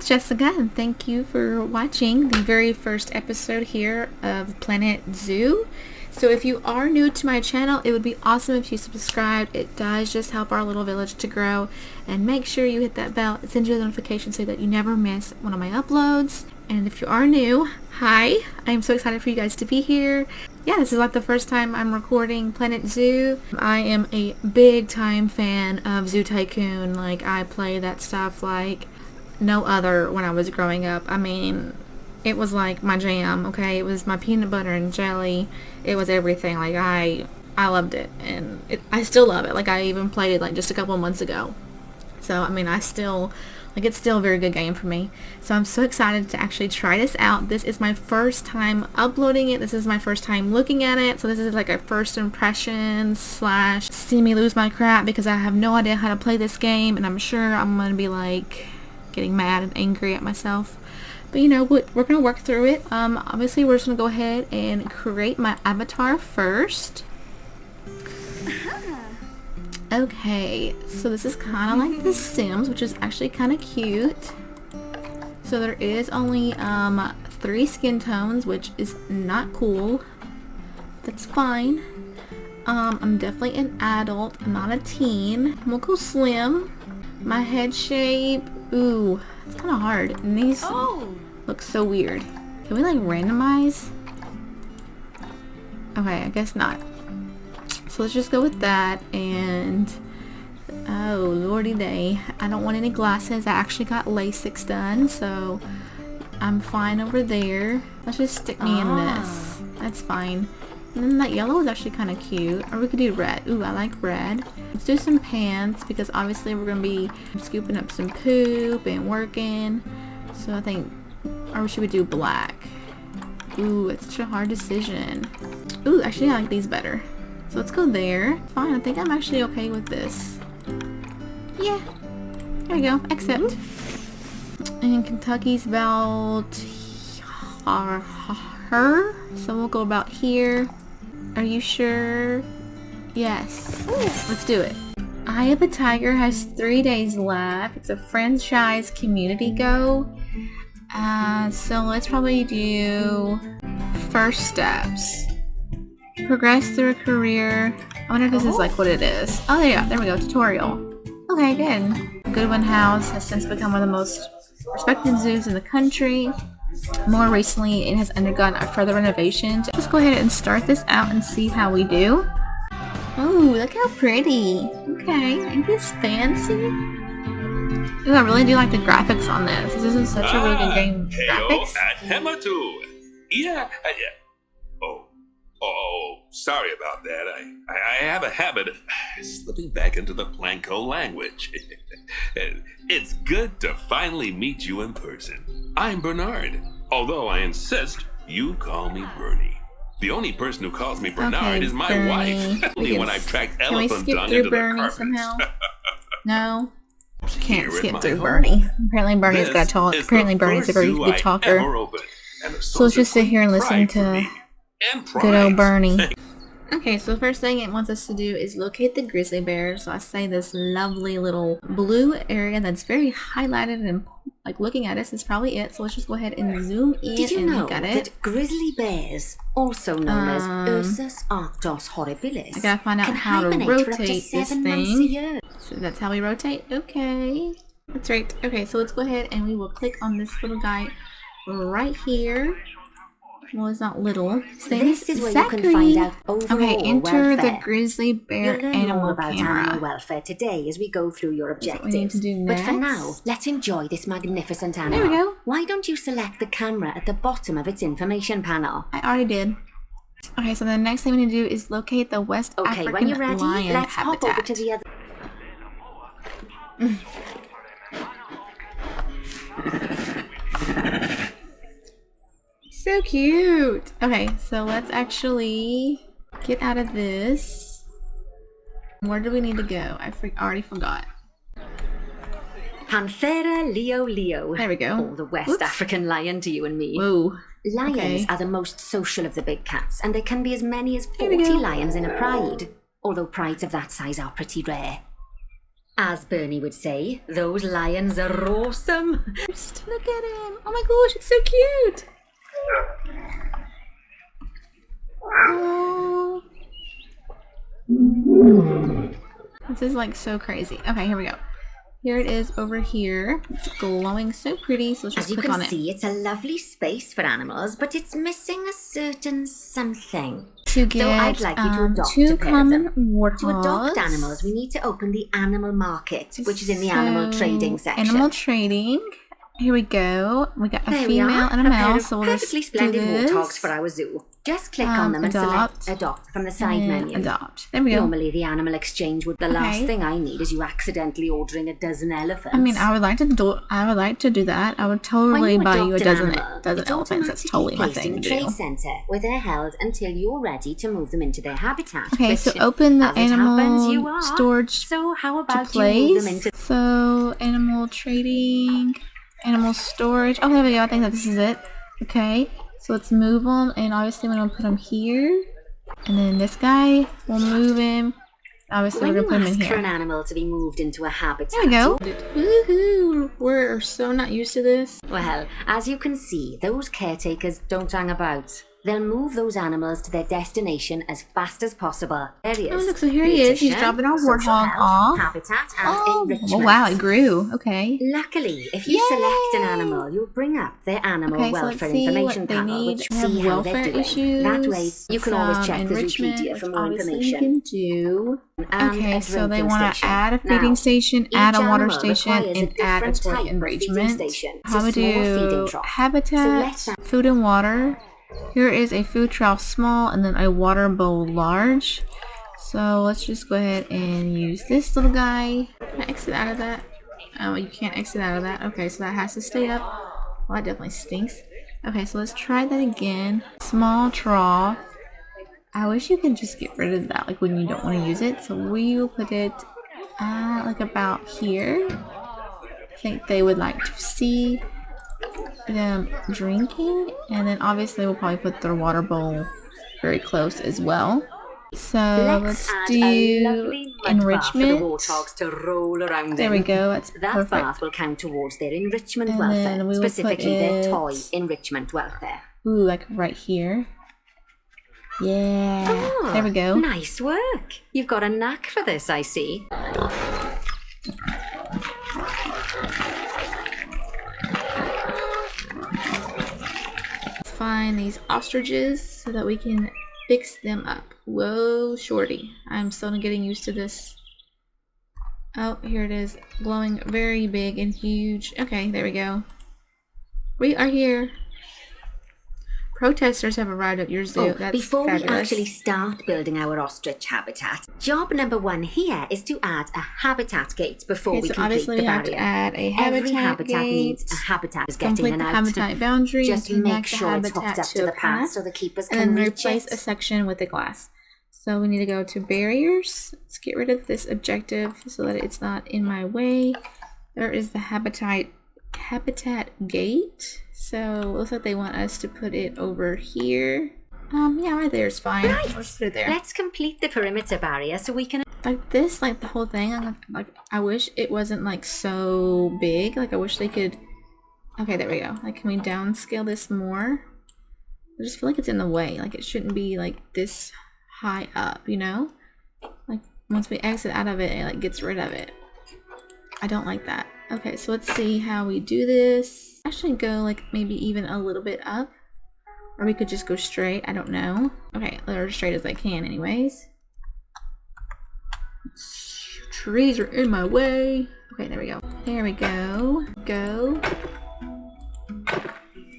it's Jessica, and thank you for watching the very first episode here of Planet Zoo. So if you are new to my channel, it would be awesome if you subscribed. It does just help our little village to grow. And make sure you hit that bell. It sends you a notification so that you never miss one of my uploads. And if you are new, hi. I'm so excited for you guys to be here. Yeah, this is like the first time I'm recording Planet Zoo. I am a big time fan of Zoo Tycoon. Like, I play that stuff like no other when I was growing up. I mean, it was like my jam, okay? It was my peanut butter and jelly. It was everything. Like, I loved it, and I still love it. Like, I even played it like just a couple of months ago. So, I mean, it's still a very good game for me. So I'm so excited to actually try this out. This is my first time uploading it. This is my first time looking at it. So this is like a first impression / see me lose my crap because I have no idea how to play this game, and I'm sure I'm going to be like getting mad and angry at myself. But you know, we're going to work through it. Obviously we're just going to go ahead and create my avatar first. Okay, so this is kind of like The Sims, which is actually kind of cute. So there is only 3 skin tones, which is not cool. That's fine. I'm definitely an adult, not a teen. We'll go slim. My head shape, ooh, it's kind of hard. And these look so weird. Can we like randomize? Okay, I guess not. So let's just go with that. And oh lordy day, I don't want any glasses. I actually got LASIK done, so I'm fine over there. Let's just stick me in this. That's fine. And then that yellow is actually kind of cute. Or we could do red. Ooh, I like red. Let's do some pants because obviously we're going to be scooping up some poop and working. So I think, or should we do black? Ooh, it's such a hard decision. Ooh, actually I like these better. So let's go there. Fine, I think I'm actually okay with this. Yeah. There we go. Accept. And Kentucky's about her. So we'll go about here. Are you sure? Yes. Let's do it. Eye of the Tiger has 3 days left. It's a franchise community go. So let's probably do first steps. Progress through a career. I wonder if this is like what it is. Oh yeah, there we go. Tutorial. Okay, good. Goodwin House has since become one of the most respected zoos in the country. More recently, it has undergone a further renovation. Let's go ahead and start this out and see how we do. Oh, look how pretty. Okay, ain't this fancy? Ooh, I really do like the graphics on this. This is such a really good game. Graphics. Yeah. Oh, sorry about that. I have a habit of slipping back into the Planko language. It's good to finally meet you in person. I'm Bernard, although I insist you call me Bernie. The only person who calls me Bernard is my wife. Only when I've tracked elephant dung into the carpets. Somehow? No. Can't skip through Bernie. Apparently Bernie's got to talk. Apparently Bernie's a very good talker. So let's just sit here and listen to good old Bernie. Okay, so the first thing it wants us to do is locate the grizzly bear. So I say this lovely little blue area that's very highlighted, and like looking at us is probably it. So let's just go ahead and zoom in. Did you and know look at it. that grizzly bears, also known as xoxoxo horribilis, I gotta find out can how to hibernate for up rotate to this 7 months a thing. year? So that's how we rotate. Okay, that's right. Okay, so let's go ahead and we will click on this little guy right here. Well, it's not little. This is where you can find out overall okay, enter welfare. the grizzly bear You'll learn animal more about camera. animal welfare today as we go through your That's what we need objectives. to do But next. for now, let's enjoy this magnificent animal. There we go. Why don't you select the camera at the bottom of its information panel? I already did. Okay, so the next thing we need to do is locate the West African when you're ready, lion let's habitat. hop over to the other. So cute. Okay, so let's actually get out of this. Where do we need to go? I already forgot. Panthera leo. There we go. Or the West African lion to you and me. Whoa. Lions are the most social of the big cats, and there can be as many as 40 lions in a pride. Although prides of that size are pretty rare. As Bernie would say, those lions are awesome. Just look at him. Oh my gosh, it's so cute. Oh. This is like so crazy. Okay, here we go. Here it is over here. It's glowing so pretty, so let's just click on it. As you can see, it's a lovely space for animals, but it's missing a certain something. To get so I'd like you to adopt two a pair common of them. warthogs. To adopt animals, we need to open the animal market, which is in the animal trading section. Animal trading. Here we go. We got a There female and a male, so we'll just perfectly do splendid this. warthogs for our zoo. Just click on them and select adopt from the side menu. Adopt. There we go. Normally the animal exchange would. The last thing I need is you accidentally ordering a dozen elephants. I mean, I would like to do that. I would totally buy you a dozen elephants. That's totally my thing to do. Trade center where they're held until you're ready to move them into their habitat. Okay, so open the animal storage so how about to place. You move them into so animal trading, animal storage. Oh, there we go. I think that this is it. Okay. So let's move them, and obviously we're going to put them here. And then this guy, we'll move him. Obviously we're going to put him in here. For an animal to be moved into a habitat. There we go. Woohoo! We're so not used to this. Well, as you can see, those caretakers don't hang about. They'll move those animals to their destination as fast as possible. There he is. Oh, look, so here he is. He's dropping our warthog off. Habitat and enrichment. Oh, wow, it grew. Okay. Luckily, if you select an animal, you'll bring up their animal welfare information panel, which see how they're doing. Issues, that way, you can always check the Zoopedia for more information. You can do. Okay, so they want to add a feeding station, add a water station, and add a toilet enrichment. How we do habitat, food and water. Here is a food trough small and then a water bowl large. So let's just go ahead and use this little guy. Can I exit out of that? Oh, you can't exit out of that. Okay, so that has to stay up. Well, that definitely stinks. Okay, so let's try that again. Small trough. I wish you could just get rid of that, like when you don't want to use it. So we will put it like about here. I think they would like to see them drinking, and then obviously we'll probably put their water bowl very close as well. So let's do enrichment. There we go. That's perfect. That bath will count towards their enrichment welfare, specifically their toy enrichment welfare. Ooh, like right here. Yeah. Oh, there we go. Nice work. You've got a knack for this, I see. Find these ostriches so that we can fix them up. Whoa, shorty. I'm still getting used to this. Oh, here it is. Glowing very big and huge. Okay, there we go. We are here. Protesters have arrived at your zoo. That's before fabulous. we actually start building our ostrich habitat, job number 1 here is to add a habitat gate before we complete the barrier. Have to add a habitat Every habitat gate. Needs a habitat is getting complete an the out. habitat boundary. Just and make sure it's hooked up to the path so the keepers can and then reach replace it. a section with the glass. So we need to go to barriers. Let's get rid of this objective so that it's not in my way. There is the habitat gate. So it looks like they want us to put it over here. Yeah, right there is fine. Right. Let's put it there. Let's complete the perimeter barrier so we can. Like this, like the whole thing. Like I wish it wasn't like so big. Like I wish they could. Okay, there we go. Like, can we downscale this more? I just feel like it's in the way. Like it shouldn't be like this high up, you know? Like once we exit out of it, it like gets rid of it. I don't like that. Okay, so let's see how we do this. Actually go like maybe even a little bit up. Or we could just go straight. I don't know. Okay, or as straight as I can anyways. Trees are in my way. Okay, there we go. There we go. Go.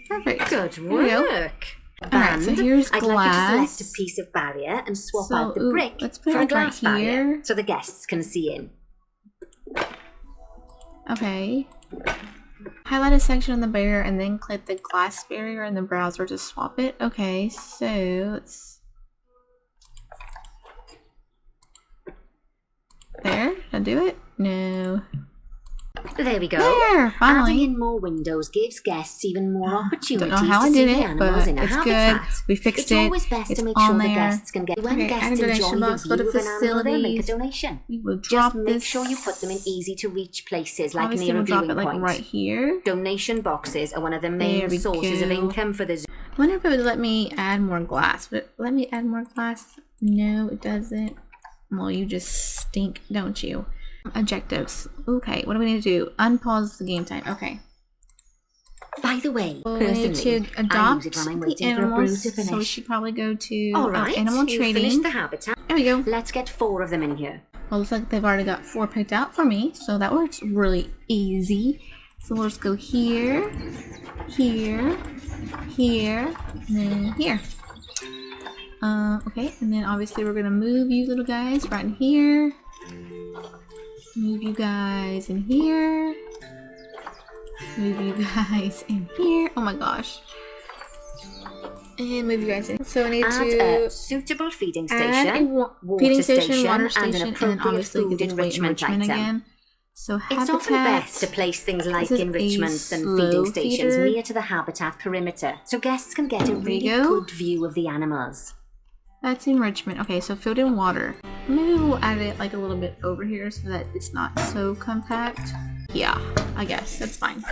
Perfect. Good work. Alright, so here's I'd glass. like you to select a piece of barrier and swap out the brick for a glass barrier so the guests can see in. Okay. Highlight a section on the barrier and then click the glass barrier in the browser to swap it. Okay, so let's... There? Did I do it? No. There we go. There, finally. Adding in more windows gives guests even more opportunities Don't know how to I see did the it, animals but in a it's habitat. good. We fixed It's it. always best It's to make on sure the there. guests can get. When Okay, guests add a donation enjoy the box. Go to view of an animal, they'll make a facilities. donation. We will Just drop make this. sure you put them in easy-to-reach places, like Obviously, near a we'll drop viewing it like point. right here. Donation boxes are one of the main There we sources of go. income for the zoo. I wonder if it would let me add more glass. Would it let me add more glass? No, it doesn't. Well, you just stink, don't you? Objectives. Okay, what do we need to do? Unpause the game time. Okay. By the way, Well, we need personally, to I adopt use it when I'm the waiting for a brew animals, to so we finish. should probably go to All right, animal you trading. finished the habitat. There we go. Let's get 4 of them in here. Well, looks like they've already got 4 picked out for me, so that works really easy. So we'll just go here, here, here, and then here. Okay, and then obviously we're gonna move you little guys right in here. Move you guys in here. Move you guys in here. Oh my gosh. And move you guys in. So I need Add to a suitable feeding add station, a feeding station, water and station, an and then appropriate obviously food the enrichment enrichment item. again. So It's habitat. often best to place things like This is a enrichments and slow feeding stations feeder. near to the habitat perimeter, so guests can get a There really you go. good view of the animals. That's enrichment. Okay, so food and water. Maybe we'll add it like a little bit over here so that it's not so compact. Yeah, I guess that's fine.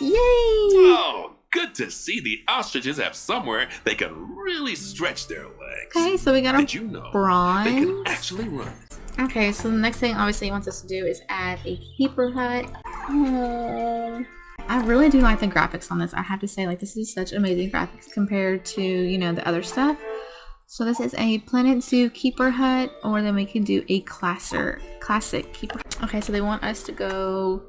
Yay! Oh, good to see the ostriches have somewhere they can really stretch their legs. Okay, so we got Did a you know bronze. they can actually run? Okay, so the next thing obviously he wants us to do is add a keeper hut. Oh, I really do like the graphics on this. I have to say, like, this is such amazing graphics compared to, you know, the other stuff. So this is a Planet Zoo keeper hut, or then we can do a classic keeper. Okay, so they want us to go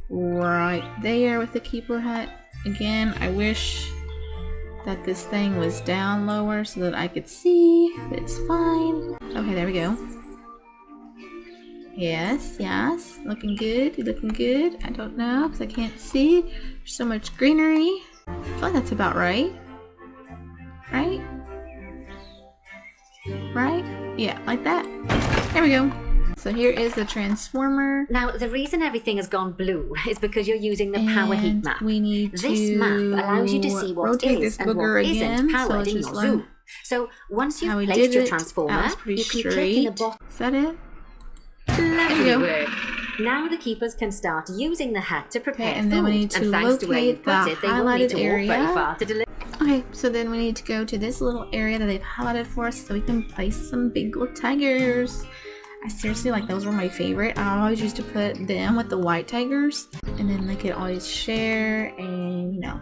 right there with the keeper hut. Again, I wish that this thing was down lower so that I could see, but it's fine. Okay, there we go. Yes, yes, looking good, looking good. I don't know, because I can't see. There's so much greenery. I feel like that's about right. Right? Right? Yeah, like that. There we go. So here is the transformer. Now, the reason everything has gone blue is because you're using the power heat And map. we need This to map allows you to see what rotate is this and what booger isn't again. So powered let's in just your learn zoo. So once how you've we placed did your it. transformer, That was pretty you can click in the straight. box. Is that it? Lovely go. work. Now the keepers can start using the hut to prepare Okay, and then food. we need to and thanks to where you locate put the it, they won't need highlighted to walk very area. far to deliver. Okay, so then we need to go to this little area that they've highlighted for us so we can place some big little tigers. I seriously, like, those were my favorite. I always used to put them with the white tigers, and then they could always share and, you know.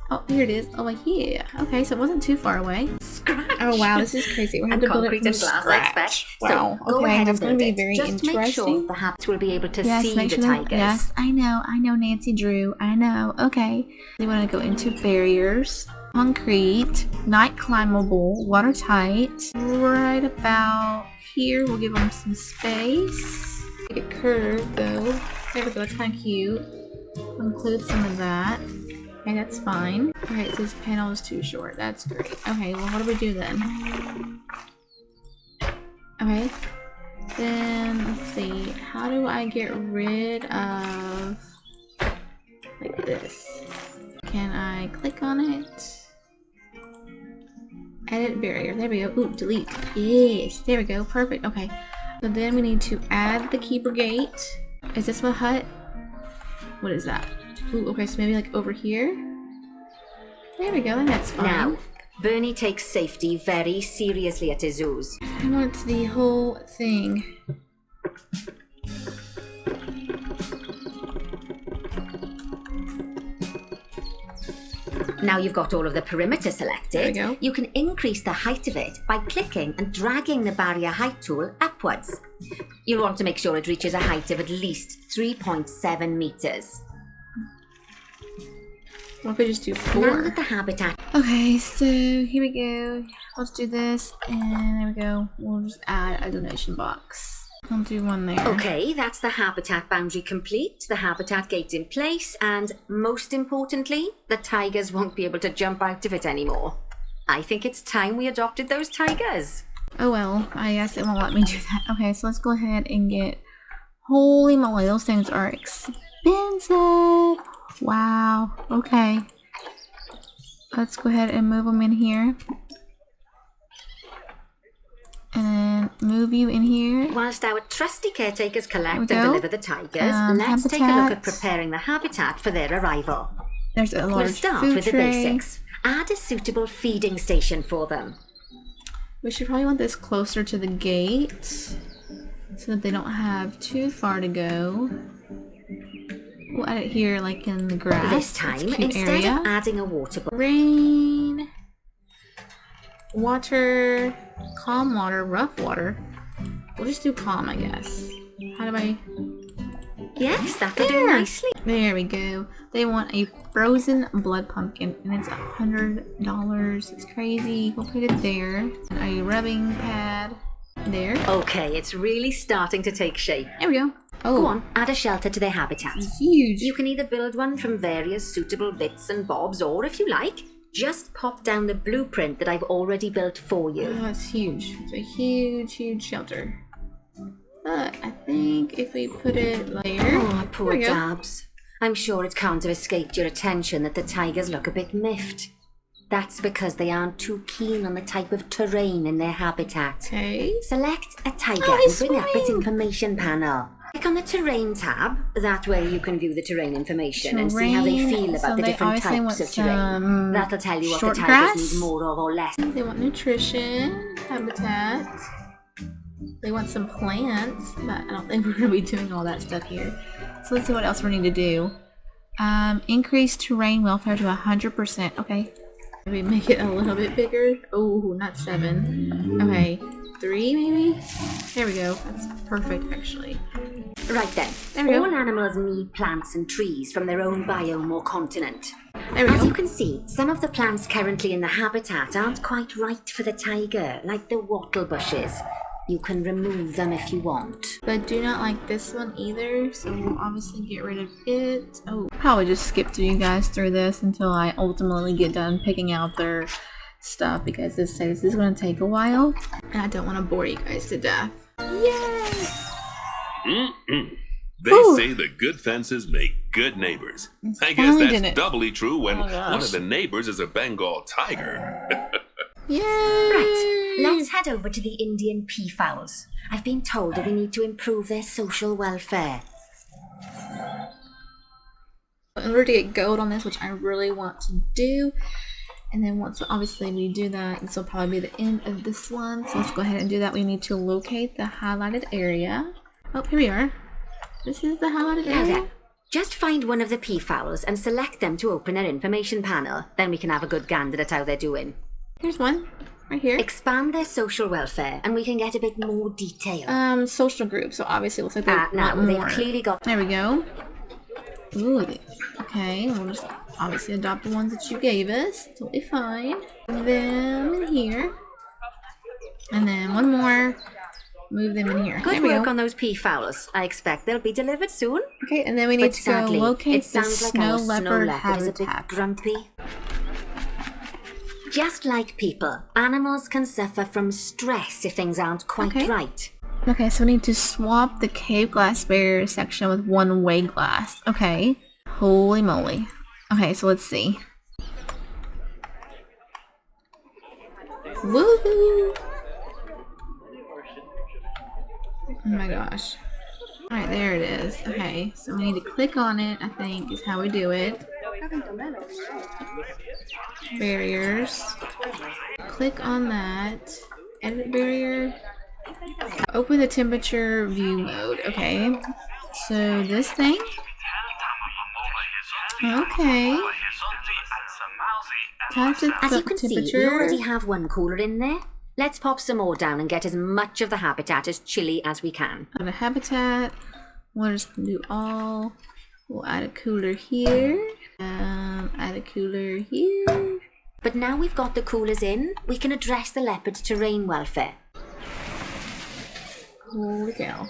Oh, here it is. Oh, yeah. Okay, so it wasn't too far away. Scratch. Oh, wow, this is crazy. We have And to build it concrete from and glass, I expect. scratch. So, Wow. go Okay, ahead that's and going to build be it. very Just interesting. make sure the hut will be able to Yes, see make the sure that, tigers. yes, I know, Nancy Drew. I know. Okay. We want to go into barriers, concrete, night climbable, watertight. Right about here, we'll give them some space. Make it curved though. There we go. That's kind of cute. We'll include some of that. Okay, that's fine. Alright, so this panel is too short. That's great. Okay, well, what do we do then? Okay. Then, let's see. How do I get rid of, like this? Can I click on it? Edit barrier. There we go. Ooh, delete. Yes. There we go. Perfect. Okay. So then we need to add the keeper gate. Is this a hut? What is that? Ooh, okay. So maybe like over here. There we go. Then that's fine. Now, Bernie takes safety very seriously at his zoos. I want the whole thing. Now you've got all of the perimeter selected, There we go. you can increase the height of it by clicking and dragging the barrier height tool upwards. You'll want to make sure it reaches a height of at least 3.7 meters. What if we just do Now 4? that the habitat Okay, so here we go. Let's do this, and there we go. We'll just add a donation box. I'll do one there. Okay, that's the habitat boundary complete, the habitat gate in place, and most importantly, the tigers won't be able to jump out of it anymore. I think it's time we adopted those tigers. Oh well, I guess it won't let me do that. Okay, so let's go ahead and get Holy moly, those things are expensive. Wow. Okay. Let's go ahead and move them in here. And move you in here. Whilst our trusty caretakers collect and go. deliver the tigers, let's take a look Habitat. at preparing the habitat for their arrival. There's a large We'll start food with the tray. basics. Add a suitable feeding station for them. We should probably want this closer to the gate so that they don't have too far to go. We'll add it here, like in the grass. This That's a time, cute instead area. of adding a water bottle, Rain, water, calm water, rough water. We'll just do calm, I guess. How do I? yes, that'll do There. nicely. There we go. They want a frozen blood pumpkin, and it's $100. It's crazy. We'll put it there. A rubbing pad there. Okay, it's really starting to take shape. There we go. Oh, Go on, add a shelter to their habitat. it's huge. You can either build one from various suitable bits and bobs, or if you like, just pop down the blueprint that I've already built for you. Oh, it's huge. It's a huge, huge shelter. But I think if we put it there. Oh, poor there we go. Dabs. I'm sure it can't have escaped your attention that the tigers look a bit miffed. That's because they aren't too keen on the type of terrain in their habitat. Okay. Select a tiger Oh, and he's bring up its swimming. information panel. Click on the terrain tab. That way you can view the terrain information and see how they Terrain, feel so about the they different obviously types want of terrain. some That'll tell you what the short tigers grass. need more of or less. They want nutrition, habitat. They want some plants, but I don't think we're going to be doing all that stuff here. So let's see what else we need to do. Increase terrain welfare to 100%. Okay. Maybe make it a little bit bigger. Oh, not 7. Okay. 3 maybe? There we go. That's perfect, actually. Right then. There we go. All animals need plants and trees from their own biome or continent. There we As go. you can see, some of the plants currently in the habitat aren't quite right for the tiger, like the wattle bushes. You can remove them if you want. But I do not like this one either, so we'll obviously get rid of it. Oh, probably just skip to you guys through this until I ultimately get done picking out their stuff, because this is going to take a while, and I don't want to bore you guys to death. Yay! They Whew. say that good fences make good neighbors. I guess finally that's did it. doubly true when Oh, gosh. one of the neighbors is a Bengal tiger. Yay! Right, let's head over to the Indian peafowls. I've been told that we need to improve their social welfare. In order to get gold on this, which I really want to do, and then once obviously we do that, this will probably be the end of this one, so let's go ahead and do that. We need to locate the highlighted area. Oh, here we are. This is the highlighted Now area. then, just find one of the peafowls and select them to open their information panel. Then we can have a good gander at how they're doing. Here's one, right here. Expand their social welfare and we can get a bit more detail. Social group, so obviously it looks like they Now, want they've more. clearly got... There we go. Ooh, okay, we'll just obviously adopt the ones that you gave us. Totally fine. Them in here. And then one more. Move them in here. Good there we work go. on those peafowls. I expect they'll be delivered soon. Okay, and then we need But to go sadly, locate it the sounds like snow our leopard snow leopard is a bit habitat. grumpy. Just like people, animals can suffer from stress if things aren't quite Okay. right. Okay, so we need to swap the cave glass barrier section with one-way glass. Okay. Holy moly. Okay, so let's see. Woohoo! Oh my gosh. Alright, there it is. Okay, so we need to click on it, I think, is how we do it. Barriers. Click on that. Edit barrier. Open the temperature view mode. Okay. So this thing. Okay. Time to As you can see, we temperature. already have one cooler in there. Let's pop some more down and get as much of the habitat as chilly as we can. On a habitat. We'll just do all. We'll add a cooler here. Add a cooler here. But now we've got the coolers in, we can address the leopard's terrain welfare. Holy cow.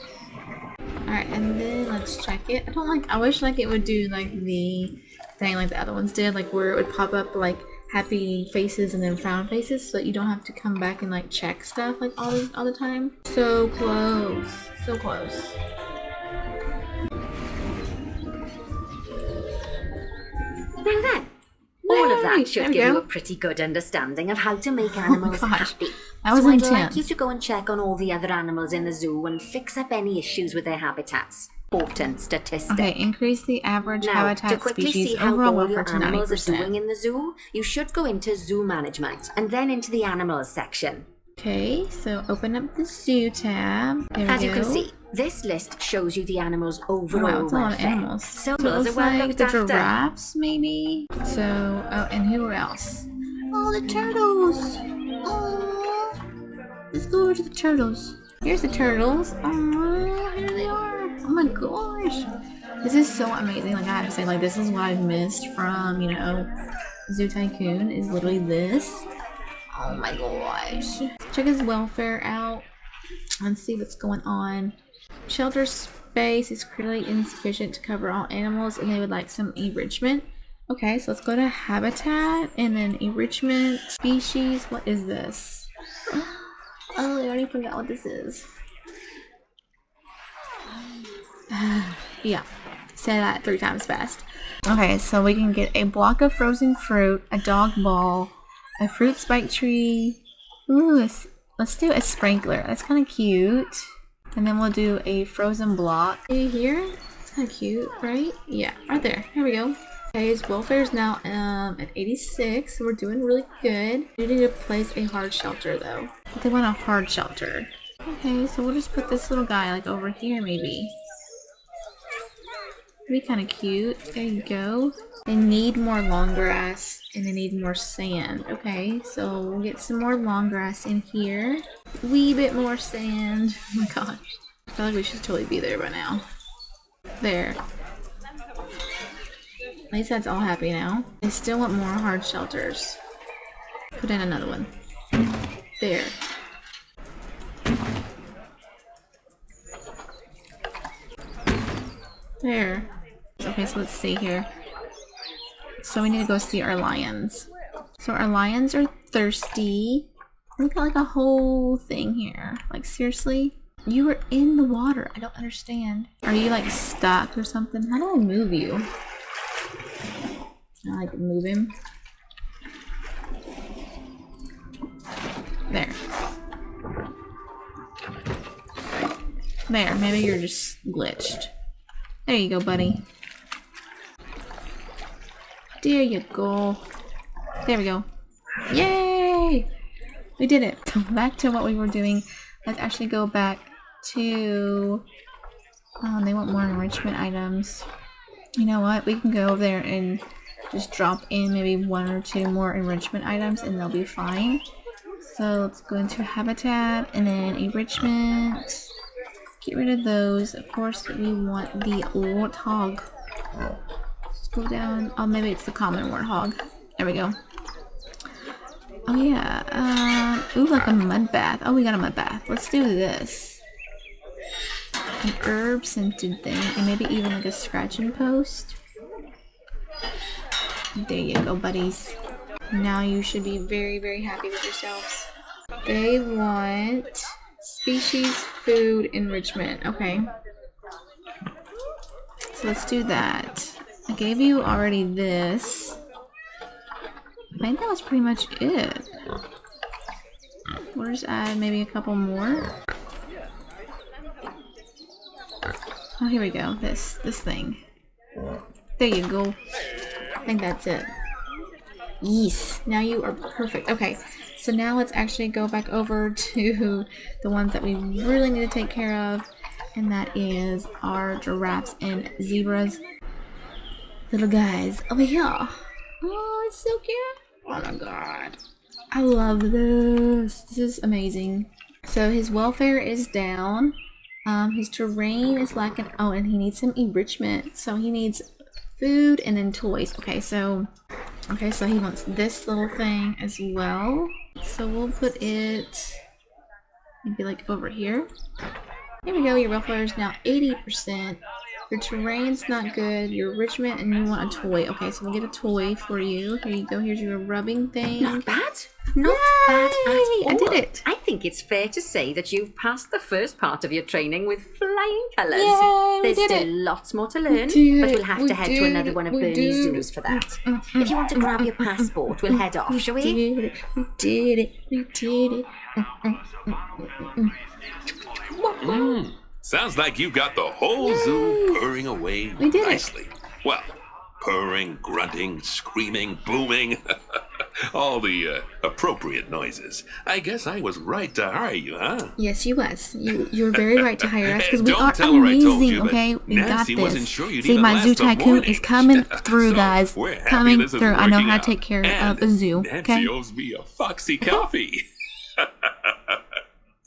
Alright, and then let's check it. I wish like it would do like the thing like the other ones did, like where it would pop up like happy faces and then frown faces, so that you don't have to come back and like check stuff like all the time. So close. So close. Now then, all of Yay! that should There we give you go. a pretty good understanding of how to make animals gosh. happy. That was so I'd like intense. you to go and check on all the other animals in the zoo and fix up any issues with their habitats. Important statistic. Okay, increase the average Now, habitat to quickly species see how overall all welfare your to animals are 90%. doing in the zoo, you should go into zoo management and then into the animals section. Okay, so open up the zoo tab. There we As you can go. see, this list shows you the animals' Oh, overall wow, it's a lot of welfare. animals. So it those looks are well like looked the after. giraffes, maybe. So, oh, and who else? Oh, the turtles. Oh, let's go over to the turtles. Here's the turtles. Oh, here they are. Oh my gosh. This is so amazing. Like, I have to say, like, this is what I've missed from, you know, Zoo Tycoon is literally this. Oh my gosh. Check his welfare out and see what's going on. Shelter space is clearly insufficient to cover all animals and they would like some enrichment. Okay, so let's go to habitat and then enrichment species. What is this? Oh, I already forgot what this is. Yeah, say that 3 times fast. Okay, so we can get a block of frozen fruit, a dog ball, a fruit spike tree. Ooh, let's do a sprinkler. That's kind of cute. And then we'll do a frozen block. See here? It's kind of cute, right? Yeah, right there. Here we go. Okay, his welfare is now at 86, so we're doing really good. We need to place a hard shelter though. They want a hard shelter. Okay, so we'll just put this little guy like over here maybe. Be kind of cute. There you go. They need more long grass and they need more sand. Okay, so we'll get some more long grass in here. Wee bit more sand. Oh my gosh. I feel like we should totally be there by now. There. At least that's all happy now. I still want more hard shelters. Put in another one. There. There. Okay, so let's see here. So we need to go see our lions. So our lions are thirsty. Look at like a whole thing here. Like seriously? You were in the water. I don't understand. Are you like stuck or something? How do I move you? I like move him. There. There, maybe you're just glitched. There you go, buddy. There you go. There we go. Yay! We did it. Back to what we were doing. Let's actually go back to... they want more enrichment items. You know what? We can go over there and just drop in maybe 1 or 2 more enrichment items and they'll be fine. So let's go into habitat and then enrichment. Get rid of those. Of course, we want the warthog. Let's go down. Oh, maybe it's the common warthog. There we go. Oh yeah. Ooh, like a mud bath. Oh, we got a mud bath. Let's do this. An herb scented thing, and maybe even like a scratching post. There you go, buddies. Now you should be very, very happy with yourselves. They want species food enrichment. Okay. So let's do that. I gave you already this. I think that was pretty much it. We'll just add maybe a couple more. Oh, here we go. This thing. There you go. I think that's it. Yes. Now you are perfect. Okay. So now let's actually go back over to the ones that we really need to take care of. And that is our giraffes and zebras. Little guys over here. Oh, it's so cute. Oh my god. I love this. This is amazing. So his welfare is down. His terrain is lacking. Oh, and he needs some enrichment. So he needs food and then toys. Okay, so he wants this little thing as well. So we'll put it maybe like over here. Here we go. Your welfare is now 80%. Your terrain's not good. Your enrichment, and you want a toy. Okay, so we'll get a toy for you. Here you go. Here's your rubbing thing. Not bad. Not bad at all. I did it. I think it's fair to say that you've passed the first part of your training with flying colours. Yay, There's still lots more to learn, but we'll have to head to another one of Bernie's zoos for that. If you want to grab your passport, we'll head off, shall we? We did it. Sounds like you got the whole zoo purring away We did it. nicely. Well, purring, grunting, screaming, booming. All the appropriate noises. I guess I was right to hire you, huh? Yes, you was. You're very right to hire us because we Don't are tell her I told amazing. you, but Okay, we Nancy got wasn't this. sure you'd See, even my last zoo the tycoon morning. is coming through, So, guys. we're happy Coming this is through. I know working how to out. take care And of a zoo. Nancy Okay, owes me a foxy coffee.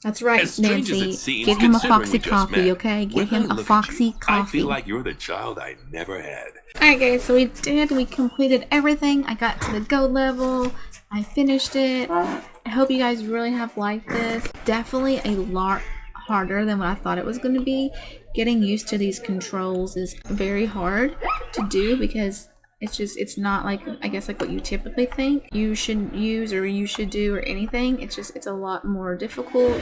that's right, As strange as it Nancy. seems, Get him a considering foxy we just coffee. met, Okay, when get him I a look at foxy you, I coffee. feel like you're the child I never had. Alright guys, so we completed everything. I got to the go level. I finished it. I hope you guys really have liked this. Definitely a lot harder than what I thought it was going to be. Getting used to these controls is very hard to do because it's not like, I guess, like what you typically think you should use or you should do or anything. It's a lot more difficult.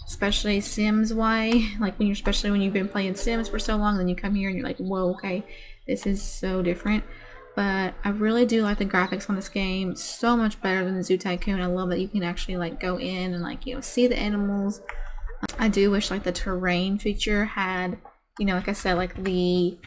Especially Sims why, like especially when you've been playing Sims for so long, then you come here and you're like, whoa, okay, this is so different. But I really do like the graphics on this game. It's so much better than the Zoo Tycoon. I love that you can actually like go in and like, you know, see the animals. I do wish like the terrain feature had, you know, like I said, like the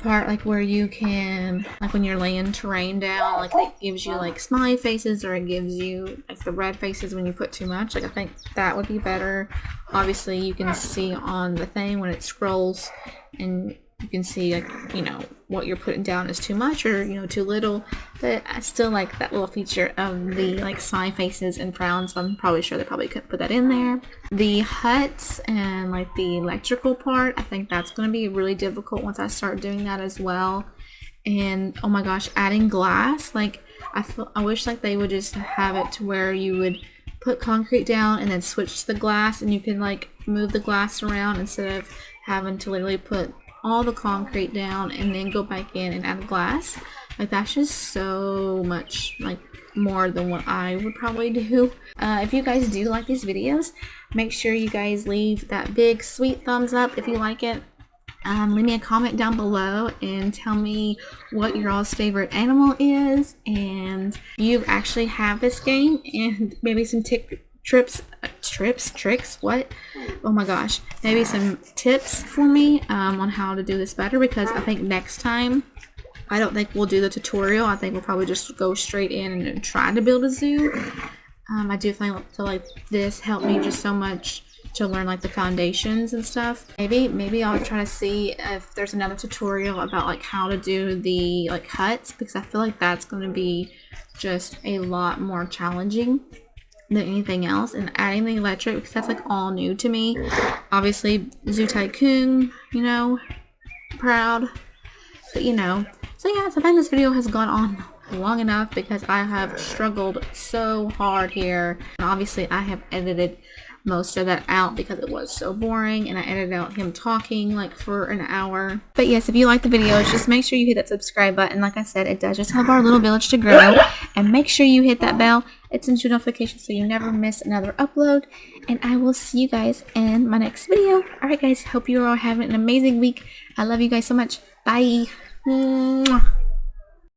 part like where you can, like when you're laying terrain down, like it gives you like smiley faces or it gives you like the red faces when you put too much. Like I think that would be better. Obviously you can see on the thing when it scrolls and you can see like, you know, what you're putting down is too much or, you know, too little. But I still like that little feature of the like smiley faces and frowns. So I'm probably sure they probably could put that in there. The huts and like the electrical part, I think that's going to be really difficult once I start doing that as well. And oh my gosh, adding glass, like I wish like they would just have it to where you would put concrete down and then switch to the glass and you can like move the glass around instead of having to literally put all the concrete down and then go back in and add glass. Like that's just so much like more than what I would probably do. If you guys do like these videos, make sure you guys leave that big sweet thumbs up if you like it. Leave me a comment down below and tell me what your all's favorite animal is and you actually have this game and maybe some tricks, what? Oh my gosh, maybe some tips for me on how to do this better, because I think next time I don't think we'll do the tutorial. I think we'll probably just go straight in and try to build a zoo. I do think like this helped me just so much to learn like the foundations and stuff. Maybe I'll try to see if there's another tutorial about like how to do the like huts, because I feel like that's going to be just a lot more challenging than anything else. And adding the electric, because that's like all new to me. Obviously Zoo Tycoon, you know, proud, but you know. So yeah, so I think this video has gone on long enough because I have struggled so hard here, and obviously I have edited most of that out because it was so boring, and I edited out him talking like for an hour. But yes, if you like the videos, just make sure you hit that subscribe button. Like I said, it does just help our little village to grow. And make sure you hit that bell. It sends you notifications so you never miss another upload. And I will see you guys in my next video. Alright guys, hope you're all having an amazing week. I love you guys so much. Bye. Mwah.